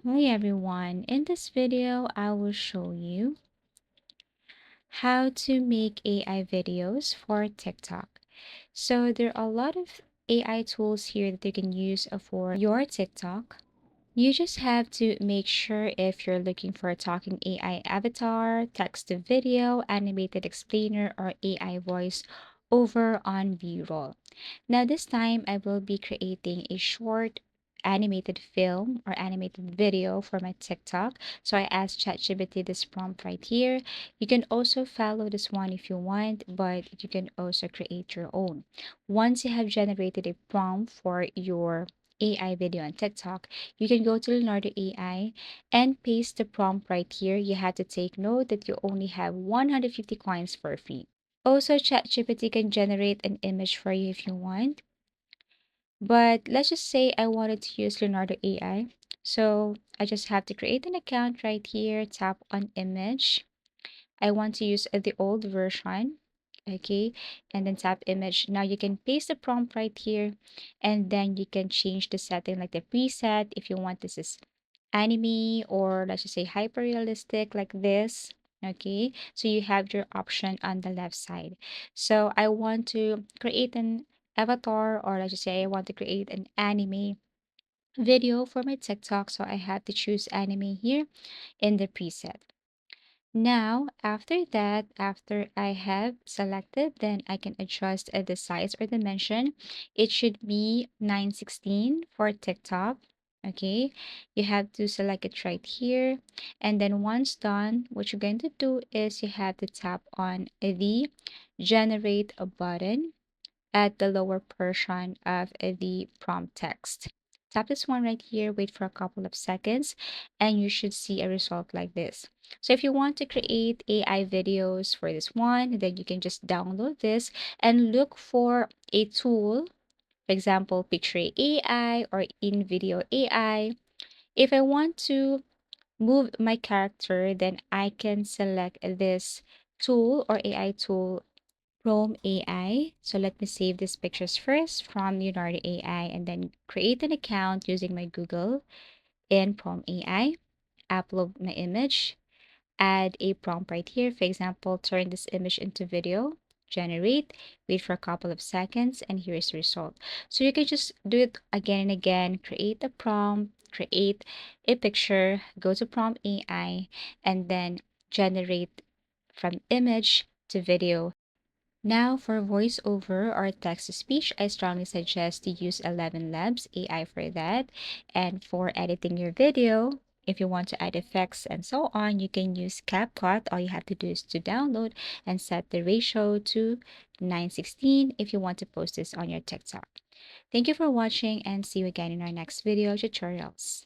Hi everyone, in this video I will show you how to make AI videos for TikTok. So there are a lot of AI tools here that you can use for your TikTok. You just have to make sure if you're looking for a talking AI avatar, text to video, animated explainer, or AI voice over on B-roll. Now this time I will be creating a short animated film or animated video for my TikTok. So I asked ChatGPT this prompt right here. You can also follow this one if you want, but you can also create your own. Once you have generated a prompt for your AI video on TikTok, you can go to Leonardo AI and paste the prompt right here. You have to take note that you only have 150 coins for free. Also, ChatGPT can generate an image for you if you want. But let's just say I wanted to use Leonardo AI. So I just have to create an account right here, tap on image. I want to use the old version. Okay, and then tap image. Now you can paste the prompt right here, and then you can change the setting like the preset if you want this is anime or let's just say hyper realistic like this. Okay, so you have your option on the left side. So I want to create an avatar, or let's just say I want to create an anime video for my TikTok, so I have to choose anime here in the preset. Now, after that, after I have selected, then I can adjust the size or dimension. It should be 916 for TikTok. Okay, you have to select it right here. And then once done, what you're going to do is you have to tap on the generate a button at the lower portion of the prompt text. Tap this one right here, wait for a couple of seconds, and you should see a result like this. So if you want to create AI videos for this one, then you can just download this and look for a tool, for example, Picture AI or InVideo AI. If I want to move my character, then I can select this tool or AI tool Chrome AI. So let me save these pictures first from Leonardo AI and then create an account using my Google in Chrome AI, upload my image, add a prompt right here. For example, turn this image into video, generate, wait for a couple of seconds, and here's the result. So you can just do it again and again, create a prompt, create a picture, go to Prompt AI, and then generate from image to video. Now, for voiceover or text to speech, I strongly suggest to use 11 Labs AI for that. And for editing your video, if you want to add effects and so on, you can use CapCut. All you have to do is to download and set the ratio to 916 if you want to post this on your TikTok. Thank you for watching and see you again in our next video tutorials.